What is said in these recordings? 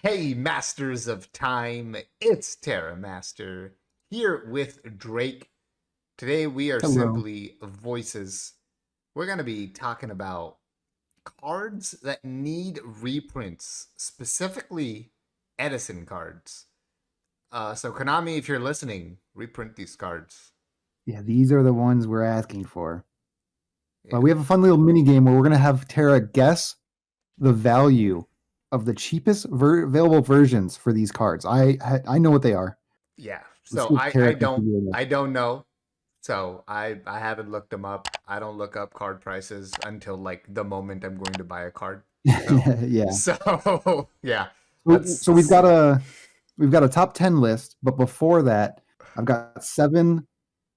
Hey, Masters of Time, it's Terramaster here with Drake. Today we are Hello. simply voices. We're going to be talking about cards that need reprints, specifically Edison cards. So, Konami, if you're listening, reprint these cards. Yeah, these are the ones we're asking for. Yeah. But we have a fun little mini game where we're going to have Tara guess the value of the cheapest available versions for these cards. I know what they are. Yeah. Let's So see if I, Tara I can don't figure it out. I don't know. So I haven't looked them up. I don't look up card prices until like the moment I'm going to buy a card. So Yeah. so yeah. So Let's see. we've got a top 10 list, but before that, I've got 7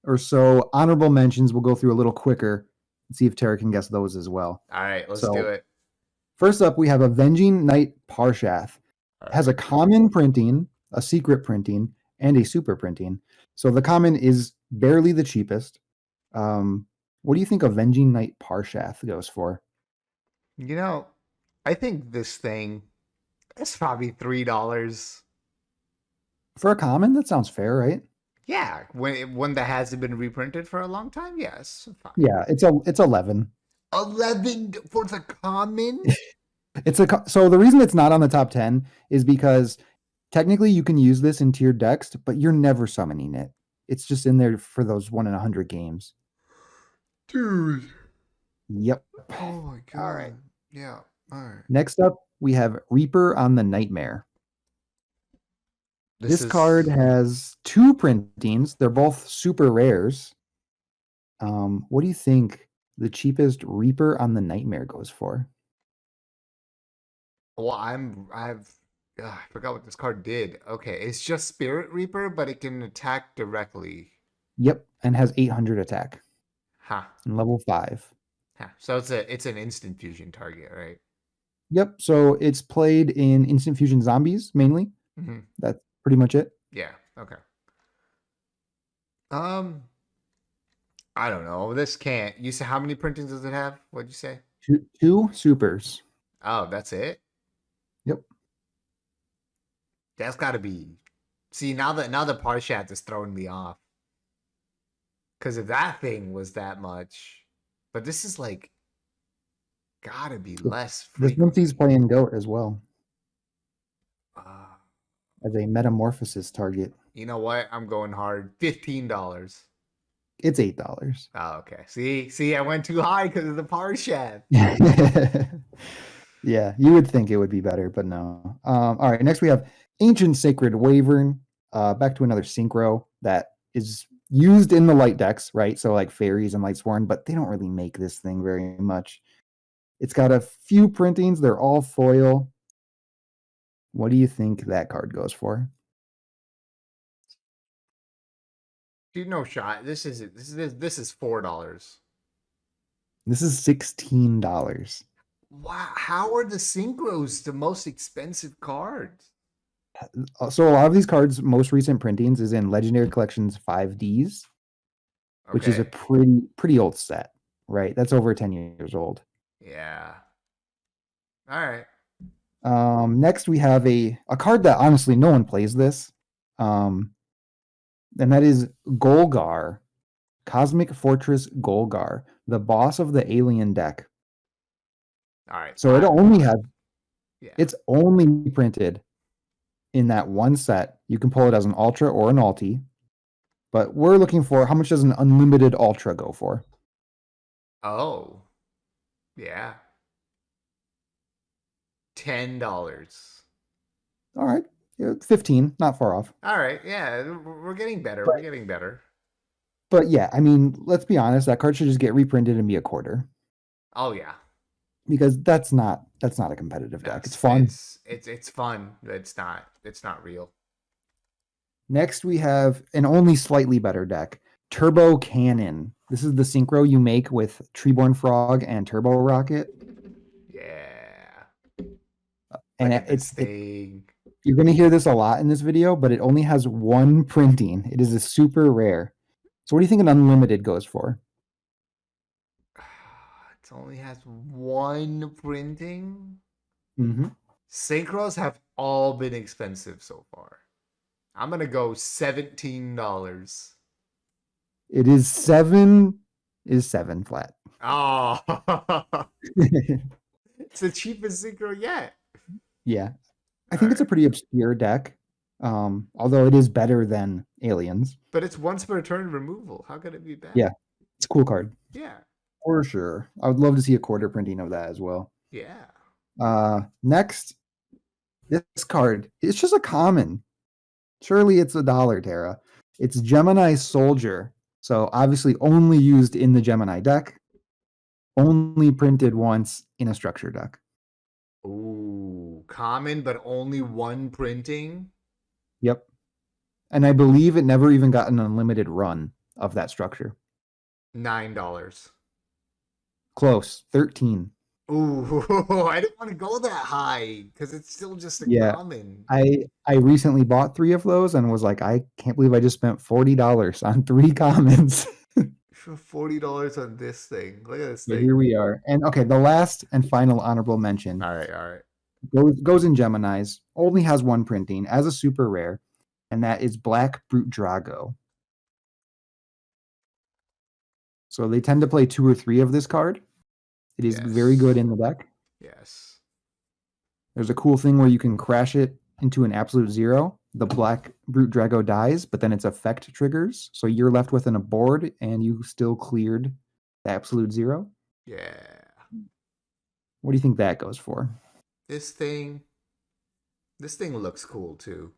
or so honorable mentions. We'll go through a little quicker and see if Tara can guess those as well. All right, let's do So it. first up, we have Avenging Knight Parshath. All Has right. a common printing, a secret printing, and a super printing. So the common is barely the cheapest. What do you think Avenging Knight Parshath goes for? You know, I think this thing is probably $3. For a common, that sounds fair, right? Yeah, when that hasn't been reprinted for a long time, yes, fine. Yeah, it's 11. 11 for the common? So the reason it's not on the top 10 is because technically you can use this in tiered decks, but you're never summoning it. It's just in there for those 1 in 100 games. Dude. Yep. Oh my All right. god. Yeah. All right. Next up, we have Reaper on the Nightmare. This This card is has 2 printings. They're both super rares. What do you think the cheapest Reaper on the Nightmare goes for? well, I forgot what this card did. Okay, it's just Spirit Reaper, but it can attack directly. Yep, and has 800 attack Huh. and level 5. Huh. So it's an instant fusion target, right? Yep, so it's played in Instant Fusion Zombies mainly. Mm-hmm. That's pretty much it. Yeah. Okay. Um, I don't know. This can't. You say how many printings does it have? What'd you say? Two supers. Oh, that's it. Yep. That's got to be. See, now the Parshat is throwing me off. Because if that thing was that much, but this is like gotta be less This one sees frequently. play in Goat as well Uh, as a metamorphosis target. you know what? I'm going hard. $15. It's $8. Oh, okay. See, I went too high because of the Parshat. Yeah, you would think it would be better, but no. All right, next we have Ancient Sacred Wyvern. Back to another synchro that is used in the light decks, right? So like fairies and Lightsworn, but they don't really make this thing very much. It's got a few printings. They're all foil. What do you think that card goes for? Dude, no shot. This is $4. This is $16. Wow, how are the synchros the most expensive cards? So a lot of these cards, most recent printings is in Legendary Collections 5Ds, which is a Okay. pretty old set, right? That's over 10 years old. Yeah. All right. Next we have a card that honestly no one plays this. And that is Golgar, Cosmic Fortress Golgar, the boss of the alien deck. All right. So Yeah. it's only printed in that one set. You can pull it as an ultra or an ulti, but we're looking for how much does an unlimited ultra go for? Oh. Yeah. $10. All right, yeah, 15, not far off. All right. Yeah, we're getting better. But We're getting better. but yeah, I mean, let's be honest, that card should just get reprinted and be a quarter Oh yeah. because that's not a competitive No, deck. It's fun. it's fun. But it's not real. Next, we have an only slightly better deck, Turbo Cannon. This is the synchro you make with Treeborn Frog and Turbo Rocket, Yeah. and Look at this thing. you're going to hear this a lot in this video, but it only has 1 printing. It is a super rare. So, what do you think an unlimited goes for? It only has one printing. Mm-hmm. Synchros have all been expensive so far. I'm gonna go $17. It is seven. Is seven flat. Oh, it's the cheapest synchro yet. Yeah, I All think it's a right. pretty obscure deck. Although it is better than Aliens. But it's once per turn removal. How could it be bad? Yeah, it's a cool card Yeah. for sure. I would love to see a quarter printing of that as well. Yeah. Next, this card. It's just a common. Surely it's $1, Tara. It's Gemini Soldier. So obviously only used in the Gemini deck. Only printed once in a structure deck. Ooh, common, but only one printing. Yep. And I believe it never even got an unlimited run of that structure. $9. Close. 13. Ooh, I didn't want to go that high because it's still just a Yeah. common. I recently bought 3 of those and was like, I can't believe I just spent $40 on 3 commons. For $40 on this thing. Look at this Yeah, thing. here we are. And okay, the last and final honorable mention All right, all right. goes in Gemini's, only has one printing as a super rare, and that is Black Brute Drago. So they tend to play 2 or 3 of this card. It is very good in the deck. Yes. There's a cool thing where you can crash it into an absolute 0. The Black Brute Drago dies, but then its effect triggers. So you're left with a board and you still cleared the absolute 0. Yeah. What do you think that goes for? This thing looks cool too.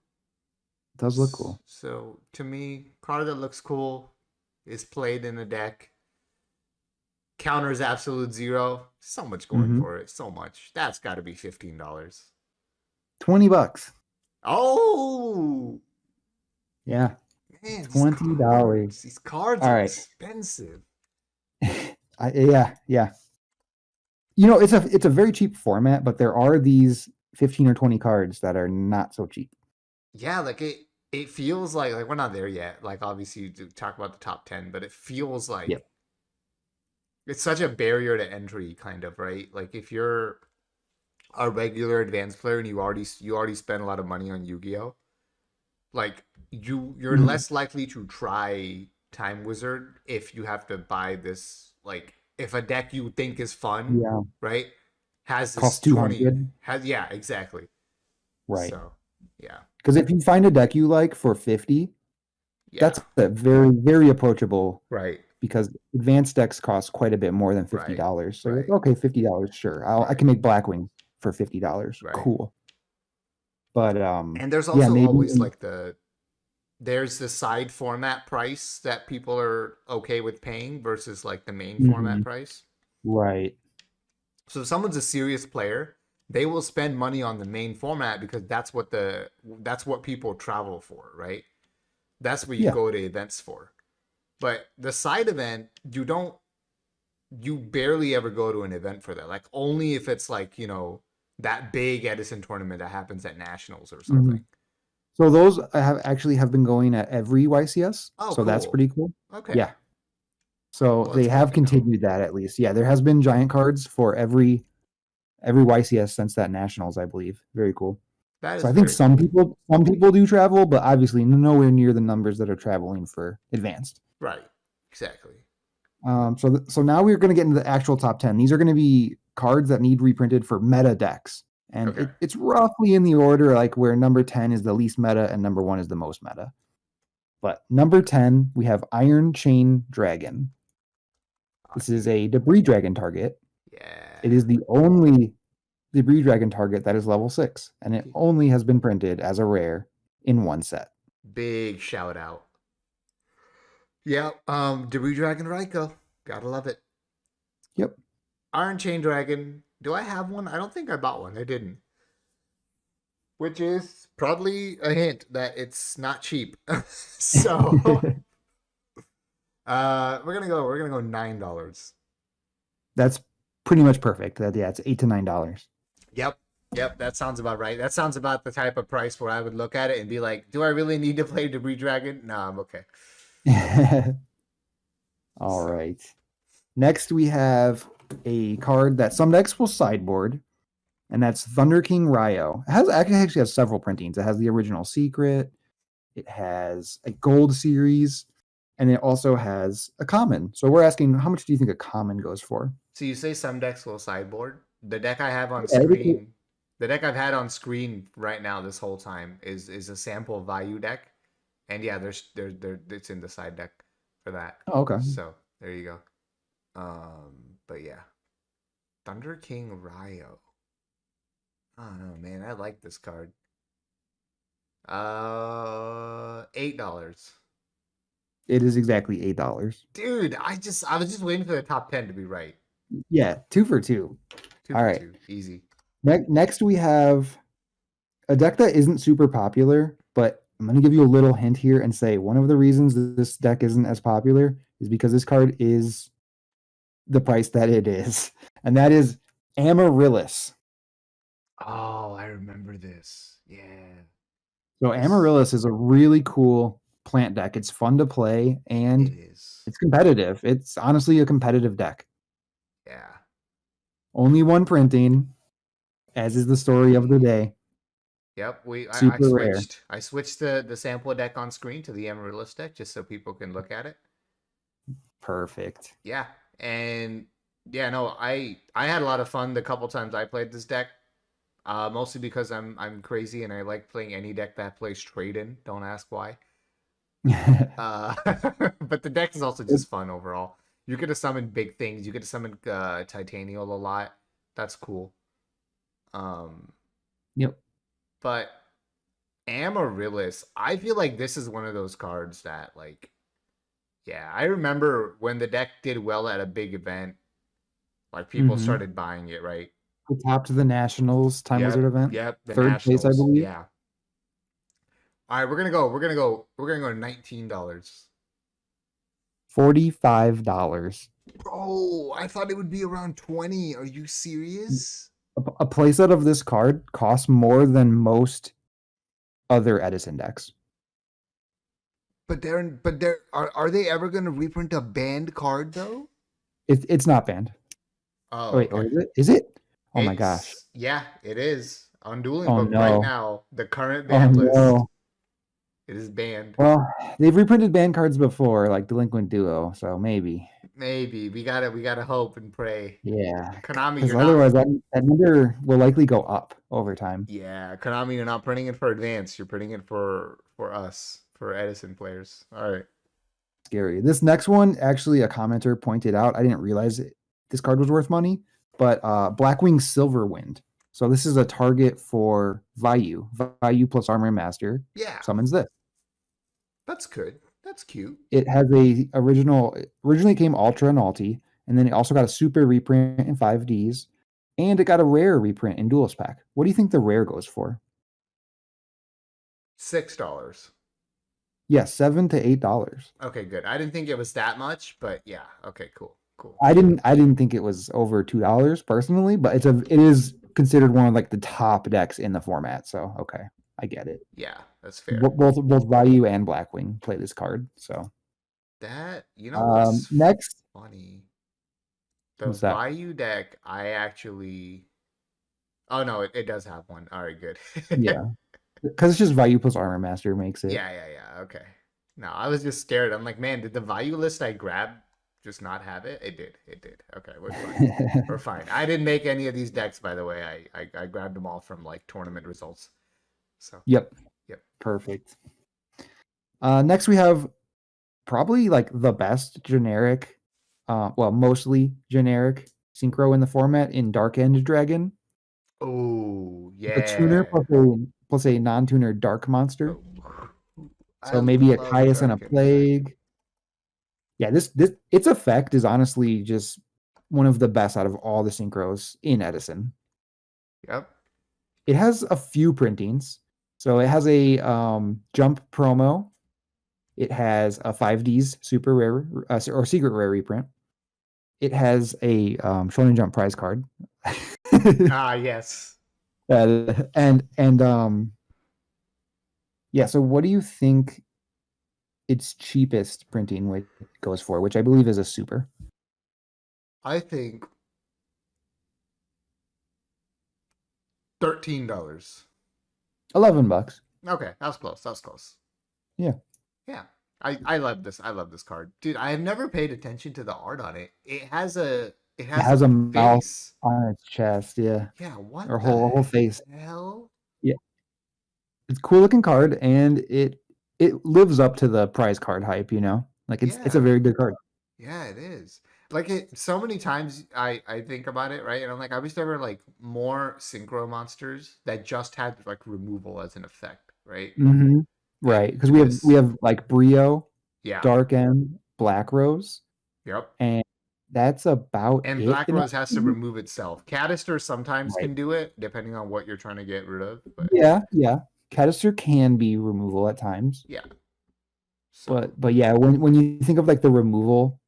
It does look cool. So to me, card that looks cool is played in a deck. Counters absolute 0. So much going for it. So much. That's got to be $15. $20. Oh, Yeah. man, $20. These cards All are right. expensive. Yeah. You know, it's a very cheap format, but there are these 15 or 20 cards that are not so cheap. Yeah, like it feels like we're not there yet. Like obviously you do talk about the top 10, but it feels like Yep. it's such a barrier to entry kind of, right? Like if you're a regular advanced player and you already spent a lot of money on Yu-Gi-Oh, like you're Mhm. less likely to try Time Wizard if you have to buy this, like if a deck you think is fun, Yeah. right? Has this Costs 20 $200. has yeah, exactly. Right. So, yeah. Because if you find a deck you like for 50, Yeah. that's a very, very approachable Right. because advanced decks cost quite a bit more than Right. $50. So you're Right. like, okay, $50, sure. I Right. can make Blackwing for $50. Right. Cool. But And there's yeah, also maybe always like there's the side format price that people are okay with paying versus like the main format Mhm. price. Right. So if someone's a serious player, they will spend money on the main format because that's what people travel for, right? That's what you Yeah. go to events for. But the side event, you barely ever go to an event for that. Like only if it's like, that big Edison tournament that happens at nationals or something. Mhm. So those have been going at every YCS. Oh, So that's cool. pretty cool. Okay. Yeah. So Well, they that's good have to know. continued that at least. Yeah, there has been giant cards for every YCS since that nationals, I believe. Very cool. That So is I think very cool. some people do travel, but obviously nowhere near the numbers that are traveling for advanced. Right. Exactly. So now we're going to get into the actual top 10. These are going to be cards that need reprinted for meta decks. And Okay. it's roughly in the order like where number 10 is the least meta and number 1 is the most meta. But number 10, we have Iron Chain Dragon. This is a debris dragon target. Yeah. It is the only debris dragon target that is level 6, and it only has been printed as a rare in one set. Big shout out. Yeah. Debris Dragon Raikou. Gotta love it. Yep. Iron Chain Dragon. Do I have one? I don't think I bought one. I didn't. Which is probably a hint that it's not cheap. So we're gonna go $9. That's pretty much perfect. Yeah, it's $8 to $9. Yep. Yep, that sounds about right. That sounds about the type of price where I would look at it and be like, do I really need to play Debris Dragon? No, I'm okay. All right. Next, we have a card that some decks will sideboard. and that's Thunder King Ryo. It has actually has several printings. It has the original Secret. It has a Gold series, and it also has a common. So we're asking, how much do you think a common goes for? So you say some decks will sideboard. The deck I have on Yeah, screen, the deck I've had on screen right now this whole time is a sample value deck, and yeah, it's in the side deck for that. oh, okay. So there you go. But yeah, Thunder King Ryo. I don't know, man. I like this card. $8. It is exactly $8. Dude, I was just waiting for the top 10 to be right. Yeah, 2 for 2. Two All for right. two, easy. Next, we have a deck that isn't super popular, but I'm going to give you a little hint here and say one of the reasons that this deck isn't as popular is because this card is the price that it is, and that is Amaryllis. Oh, I remember this. Yeah. So This Amaryllis is a really cool plant deck. It's fun to play it and is. it's competitive. It's honestly a competitive deck. Yeah. Only one printing, as is the story of the day. Yep. I Super rare. switched. I switched the sample deck on screen to the Amaryllis deck just so people can look at it. Perfect. Yeah. And yeah, no, I had a lot of fun the couple times I played this deck. Mostly because I'm crazy and I like playing any deck that plays trade in. Don't ask why. Uh, but the deck is also just fun overall. You get to summon big things. You get to summon Titanial a lot. That's cool. Um, Yep. but Amaryllis, I feel like this is one of those cards that, like, yeah, I remember when the deck did well at a big event, like people Mm-hmm. started buying it, right? The top to the Nationals Time Wizard Yep, event. yep, the Third place, I Nationals, believe. yeah. All right, we're gonna go $19. $45. Bro, I thought it would be around 20. Are you serious? A playset of this card costs more than most other Edison decks. But are they ever gonna reprint a banned card though? It's not banned. Oh, Oh, wait, or okay. is it? Is it? Oh my gosh. It's yeah, it is. On Dueling Oh Book right no. now, the current Oh ban list, no. it is banned. Well, they've reprinted banned cards before, like Delinquent Duo, so maybe. Maybe we gotta hope and pray. Yeah, Konami, because you're not. otherwise that number will likely go up over time. Yeah, Konami, you're not printing it for advance. You're printing it for us, for Edison players. All right. Scary. This next one, actually, a commenter pointed out. I didn't realize this card was worth money, but Blackwing Silverwind. So this is a target for Vayu. Vayu plus Armor Master Yeah, summons this. that's good. That's cute. It has originally came Ultra and Alti, and then it also got a super reprint in 5Ds, and it got a rare reprint in Duelist Pack. What do you think the rare goes for? $6. Yeah, $7 to $8. Okay, good. I didn't think it was that much, but yeah. Okay, cool. Cool. I didn't think it was over $2 personally, but it is considered one of like the top decks in the format. So okay, I get it. Yeah, that's fair. Both Vayu and Blackwing play this card. So That, you know what's next, funny? The what's that? Vayu deck, I actually. Oh no, it does have one. All right, good. Yeah, because it's just Vayu plus Armor Master makes it. Yeah. Okay. No, I was just scared. I'm like, man, did the Vayu list I grabbed just not have it? It did. It did. Okay, we're fine. We're fine. I didn't make any of these decks, by the way. I grabbed them all from like tournament results. So. Yep. Yep. Perfect. Next we have probably like the best generic, well, mostly generic synchro in the format in Dark End Dragon. Oh The tuner yeah. plus a non-tuner dark monster. I So maybe a love Caius and a Dark and Dragon. Plague. Yeah, this its effect is honestly just one of the best out of all the synchros in Edison. Yep. It has a few printings. So it has a jump promo. It has a 5Ds super rare or secret rare reprint. It has a Shonen Jump prize card. Ah, yes. And yeah, so what do you think its cheapest printing goes for, which I believe is a super? I think $13. $11. Okay, that was close. That was close. Yeah. Yeah. I love this. I love this card. Dude, I have never paid attention to the art on it. It It has has a a mouth face. on its chest, yeah. Yeah, what Or the whole face. hell? Yeah. It's a cool looking card, and it lives up to the prize card hype, you know? Like it's a Yeah. very good card. Yeah, it is. Like it so many times I think about it, right? And I'm like, I wish there were like more synchro monsters that just had like removal as an effect, right? Mm-hmm. And Right. Because we this, have like Brio, yeah. Dark End, Black Rose, Yep. and that's about And it Black in Rose has to Edison. remove itself. Canister sometimes Right. can do it, depending on what you're trying to get rid of. But Yeah, yeah. Canister can be removal at times. yeah. So But yeah, when you think of like the removal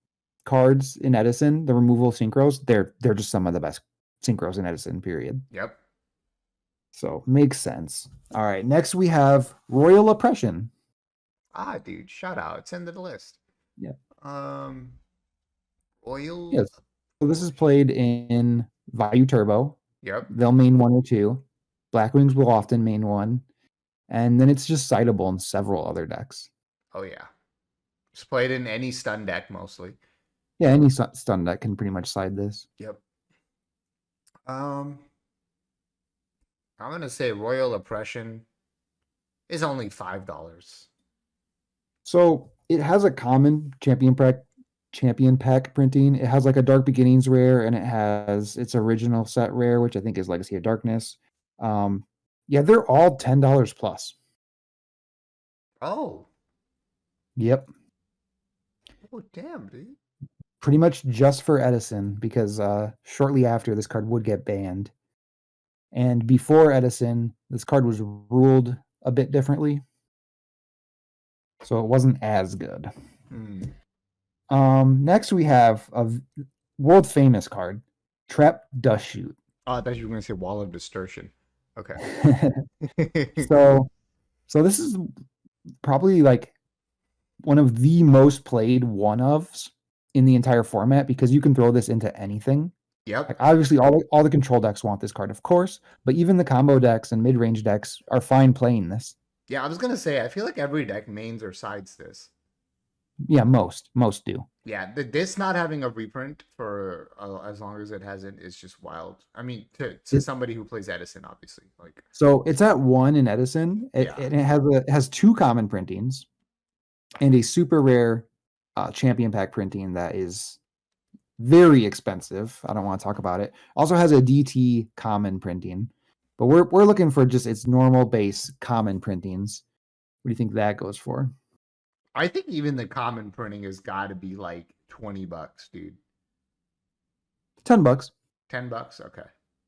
cards in Edison, the removal synchros, they're just some of the best synchros in Edison, period. yep. So makes sense. All right, next we have Royal Oppression. Ah, dude, shout out. It's in the list. Yeah. Um Oil. Yes. So this is played in Vayu Turbo. Yep. They'll main one or two. Blackwings will often main one. And then it's just citable in several other decks. Oh yeah. It's played in any stun deck mostly. Yeah, any stun deck can pretty much side this. Yep. Um I'm gonna say Royal Oppression is only $5. So it has a common champion pack printing. It has like a Dark Beginnings rare, and it has its original set rare, which I think is Legacy of Darkness. Yeah, they're all $10 plus. Oh. Yep, Oh damn, dude. pretty much just for Edison, because shortly after this card would get banned, and before Edison, this card was ruled a bit differently, so it wasn't as good. Hmm. Next we have a world famous card, Trap Dust Shoot. Oh, I thought you were gonna say Wall of Distortion. Okay. so so this is probably like one of the most played one-ofs in the entire format, because you can throw this into anything. Yep. Like obviously all the control decks want this card, of course, but even the combo decks and mid-range decks are fine playing this. Yeah, I was gonna say I feel like every deck mains or sides this. Yeah, most do. Yeah, this not having a reprint for as long as it hasn't is just wild. I mean, to somebody who plays Edison, obviously, like So it's at 1 in Edison. yeah, It has 2 common printings and a super rare champion pack printing that is very expensive. I don't want to talk about it. Also has a DT common printing, but we're looking for just its normal base common printings. What do you think that goes for? I think even the common printing has got to be like $20, dude. $10. $10, okay.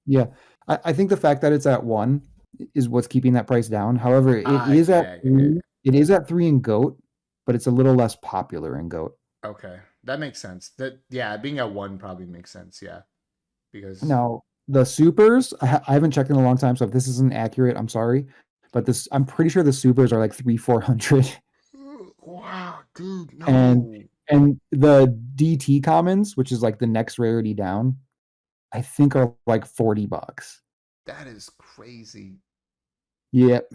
Yeah, I think the fact that it's at 1 is what's keeping that price down. However, it is at Yeah, 3. It is at 3 in GOAT, but it's a little less popular in GOAT. okay, that makes sense. That yeah, being at 1 probably makes sense. Yeah, because Now, the supers, I haven't checked in a long time, so if this isn't accurate, I'm sorry. But this, I'm pretty sure the supers are like 300-400. wow, dude, And no, and the DT commons, which is like the next rarity down, I think are like $40. that is crazy. Yep.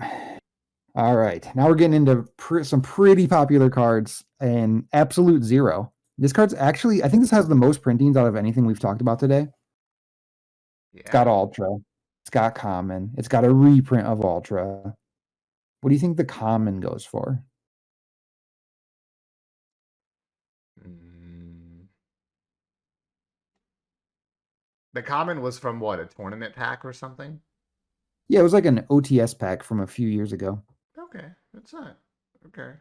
All right. Now we're getting into some pretty popular cards, and Absolute Zero. This card's actually, I think this has the most printings out of anything we've talked about today. It's got Yeah. Ultra. It's got Common. It's got a reprint of Ultra. What do you think the Common goes for? Mm. The common was from what, a tournament pack or something? Yeah, it was like an OTS pack from a few years ago. Okay, that's not okay.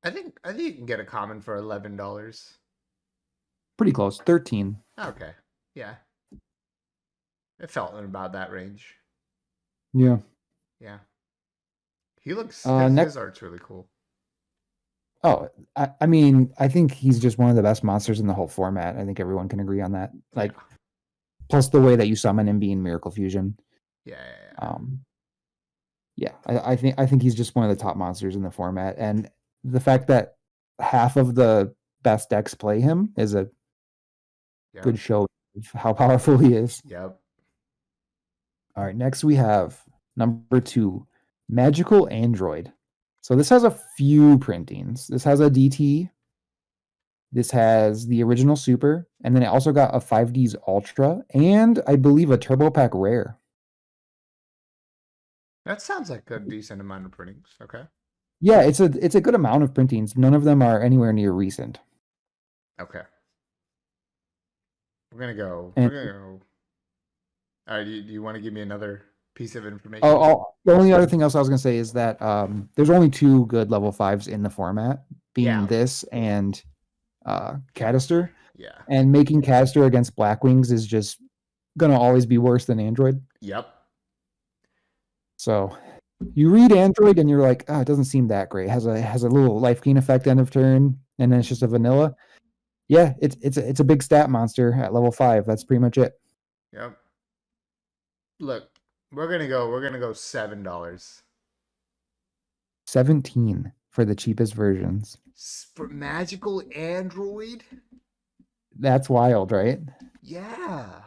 I think you can get a common for $11. Pretty close. 13. Okay, yeah, it felt in about that range. Yeah. Yeah, he looks Next. his art's really cool. Oh, I mean, I think he's just one of the best monsters in the whole format. I think everyone can agree on that. Like, Yeah, plus the way that you summon him being Miracle Fusion. yeah. Yeah, I think he's just one of the top monsters in the format, and the fact that half of the best decks play him is a Yep. good show of how powerful he is. Yep. All right, next we have number 2, Magical Android. So this has a few printings. This has a DT. This has the original Super, and then it also got a 5Ds Ultra, and I believe a Turbo Pack Rare. That sounds like a decent amount of printings. Okay. Yeah, it's a good amount of printings. None of them are anywhere near recent. Okay. We're gonna go. And We're gonna go. All right. Do you want to give me another piece of information? the only other thing else I was gonna say is that there's only 2 good level 5s in the format, being Yeah. this and Cadister. Yeah. And making Cadister against Blackwings is just gonna always be worse than Android. Yep. So you read Android and you're like, oh, it doesn't seem that great. It has a little life gain effect end of turn, and then it's just a vanilla. Yeah, it's a big stat monster at level 5. That's pretty much it. Yep. Look, we're gonna go $7. 17 for the cheapest versions. For Magical Android? That's wild, right? Yeah.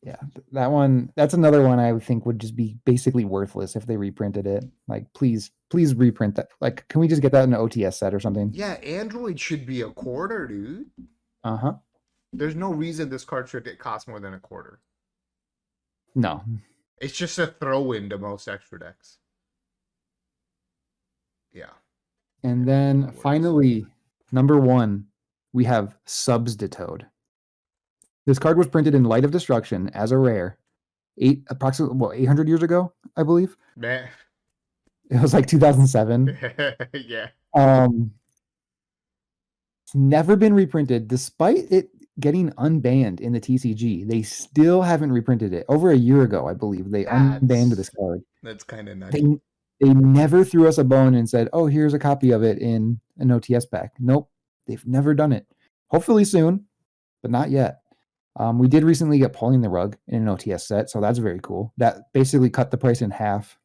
Yeah, that's another one I would think would just be basically worthless if they reprinted it. Like, please reprint that. Like, can we just get that in an OTS set or something? Yeah, Android should be a quarter, dude. Uh-huh. There's no reason this card should cost more than a quarter. No. It's just a throw-in to most extra decks. Yeah. And then finally, number 1, we have Substitute. This card was printed in Light of Destruction as a rare, approximately 800 years ago, I believe. Man. It was like 2007. Yeah. It's never been reprinted, despite it getting unbanned in the TCG. They still haven't reprinted it. Over a year ago, I believe, they unbanned this card. That's kind of nutty. They never threw us a bone and said, "Oh, here's a copy of it in an OTS pack." Nope, they've never done it. Hopefully soon, but not yet. We did recently get Pulling the Rug in an OTS set, so that's very cool. That basically cut the price in half.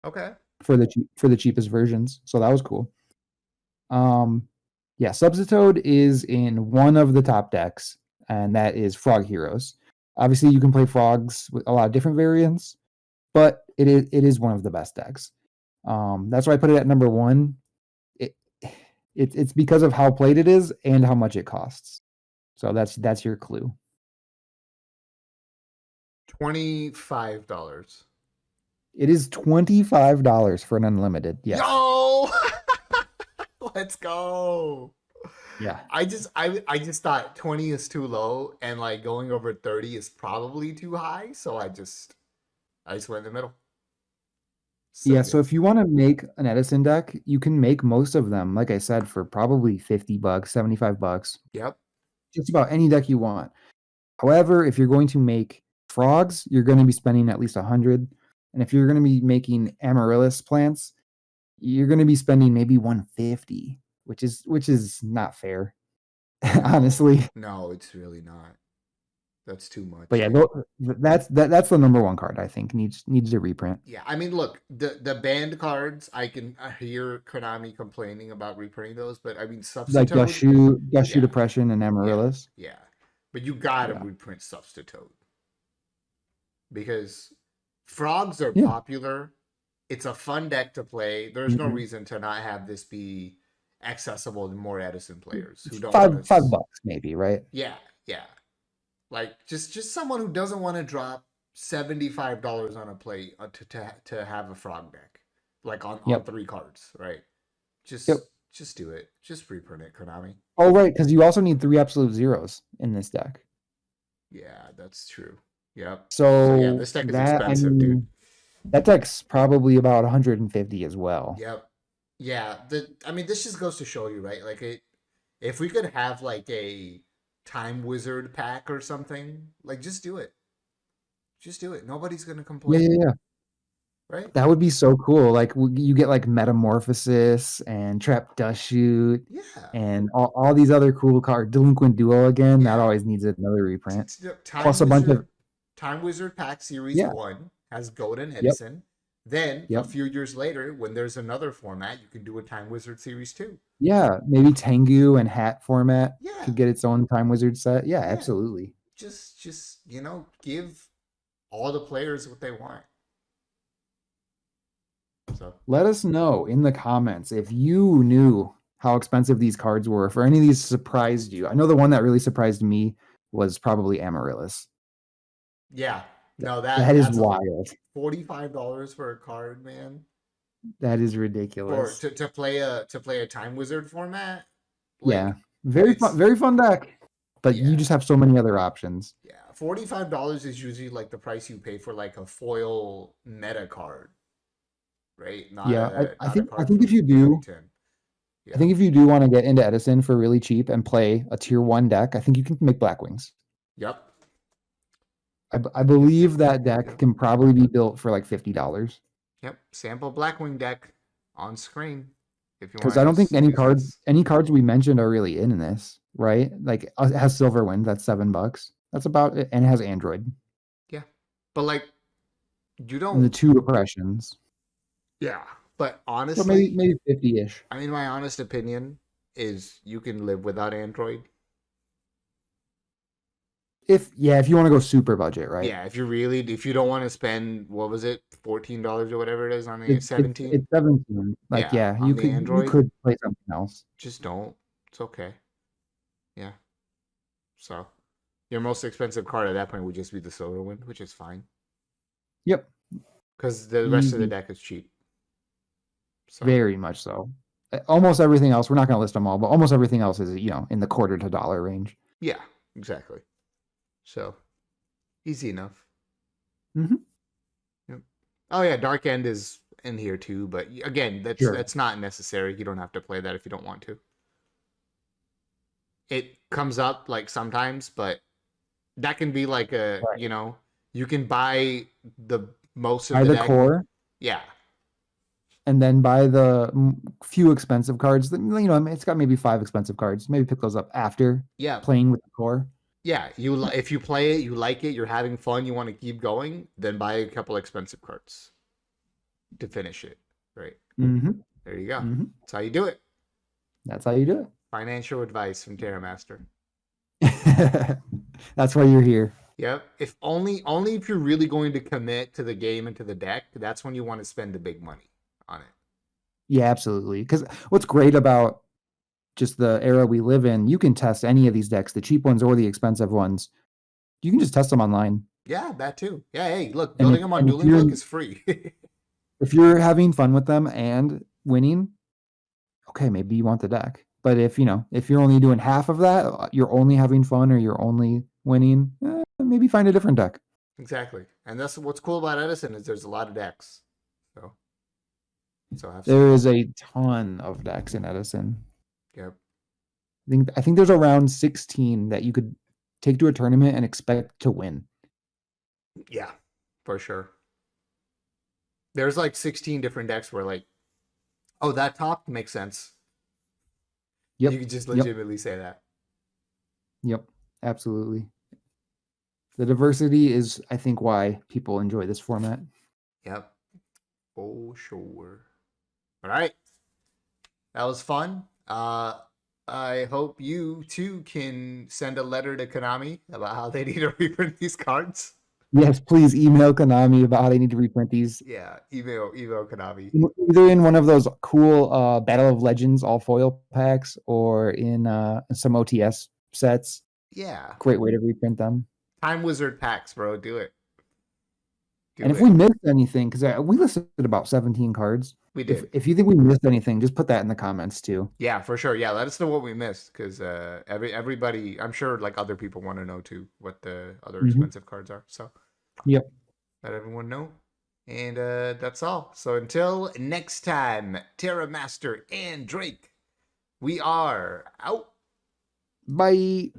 Okay. For the cheapest versions, so that was cool. Yeah, Substitute is in one of the top decks, and that is Frog Heroes. Obviously, you can play frogs with a lot of different variants, but it is one of the best decks. That's why I put it at number 1. It's because of how played it is and how much it costs. So that's your clue. $25. It is $25 for an unlimited. Yes. Yo! Let's go. Yeah. I just thought 20 is too low, and like going over 30 is probably too high. So I just went in the middle. So if you want to make an Edison deck, you can make most of them, like I said, for probably $50, $75. Yep. Just about any deck you want. However, if you're going to make frogs, you're going to be spending at least 100. And if you're going to be making amaryllis plants, you're going to be spending maybe 150, which is not fair, honestly. No, it's really not. That's too much. But yeah, that's the number 1 card I think needs a reprint. Yeah, I mean, look, the banned cards, I can hear Konami complaining about reprinting those, but I mean, Substitute, like Gushu Depression and Amaryllis. Yeah, but you gotta reprint Substitute because frogs are popular. It's a fun deck to play. There's no reason to not have this be accessible to more Edison players who don't $5 maybe, right? Yeah. Like just someone who doesn't want to drop $75 on a plate to have a frog deck, like on 3 cards, right? Just do it. Just reprint it, Konami. Oh, right, because you also need 3 absolute zeros in this deck. Yeah, that's true. Yep. So yeah, this deck is expensive, dude. That deck's probably about 150 as well. Yep. Yeah. I mean, this just goes to show you, right? Like, if we could have like a Time Wizard pack or something, like, just do it. Just do it. Nobody's gonna complain. Yeah. Right? That would be so cool. Like, you get like Metamorphosis and Trap Dust Shoot, and all these other cool cards. Delinquent Duo again. That always needs another reprint. Plus a bunch of Time Wizard Pack Series 1 has Golden Edison. Then a few years later, when there's another format, you can do a Time Wizard Series 2. Yeah, maybe Tengu and Hat format could get its own Time Wizard set. Yeah, absolutely. Just all the players what they want. So Let us know in the comments if you knew how expensive these cards were, if any of these surprised you. I know the one that really surprised me was probably Amaryllis. yeah, no, That is that's wild. $45 for a card, man. That is For ridiculous. to play a Time Wizard format. Yeah. Like it's Very fun deck. But you yeah. just have so many other options. Yeah, $45 is usually like the price you pay for like a foil meta card, right? Yeah, Not a I card think if from you do, Tin. I Yeah. think if you do want to get into Edison for really cheap and play a tier 1 deck, I think you can make Blackwings. Yep. I Yep. Yep. believe Yep. that Yep. deck Yep. can probably be built for like $50. Yep. Sample Blackwing deck on screen if you Because want I to don't think use this. any cards we mentioned are really in this, right? Like it has Silverwind, that's $7. That's about it, and it has Android Yeah. But like you and the don't. 2 oppressions. Yeah. But So honestly, maybe 50-ish. I mean, my honest opinion is you can live without Android. If you want to go super budget, right? Yeah, if you don't want to spend, what was it, $14 or whatever it is on the 17? It's 17. Like Yeah, yeah, on the you Android, could play something else. just don't. It's okay. Yeah. So your most expensive card at that point would just be the Solar Wind, which is fine Yep. because the rest of the Easy. deck is cheap. So Very much so. Almost everything else, we're not going to list them all, but almost everything else is, in the quarter to dollar range. yeah, exactly. So easy enough. Mm-hmm. Yep. Oh yeah, Dark End is in here too, but again, Sure. that's not necessary. You don't have to play that if you don't want to. It comes up like sometimes, but that can be like Right. you can buy the most of Buy the the deck. core Yeah. and then buy the few expensive cards. It's got maybe 5 expensive cards. Maybe pick those up after Yeah. playing with the core. Yeah. If you play it, you like it, you're having fun, you want to keep going, then buy a couple expensive cards to finish it. Right. Mm-hmm. There you go. Mm-hmm. That's how you do it. That's how you do Financial advice from Terramaster. it. That's why you're here. Yep. If only if you're really going to commit to the game and to the deck, that's when you want to spend the big money on it. Yeah, absolutely. Because what's great about just the era we live in, you can test any of these decks, the cheap ones or the expensive ones. You can just test them online. Yeah, that too. Yeah, hey, look, And building them on Dueling Book is free. if you're having fun with them and winning, okay, maybe you want the deck. But if you're only doing half of that, you're only having fun or you're only winning, maybe find a different deck. Exactly. And that's what's cool about Edison is there's a lot of decks. So have some There fun. is a ton of decks in Edison. Yep. I think there's around 16 that you could take to a tournament and expect to win. Yeah, for sure. There's like 16 different decks where like, oh, that top makes sense. Yep. You could just legitimately say that. Yep. Absolutely. The diversity is, I think, why people enjoy this format. Yep. For sure. All right. That was fun. I hope you too can send a letter to Konami about how they need to reprint these cards. Yes, please email Konami about how they need to reprint these. Yeah, email Konami. Either in one of those cool Battle of Legends all foil packs or in some OTS sets. Yeah. Great way to reprint them. Time Wizard packs, bro. Do it. If we missed anything, because we listed about 17 cards. We did. If you think we missed anything, just put that in the comments too. Yeah, for sure. Yeah, let us know what we missed because everybody, I'm sure like other people want to know too what the other expensive cards are. So yep, let everyone know. And that's all. So until next time, Terramaster and Drake, we are out. Bye.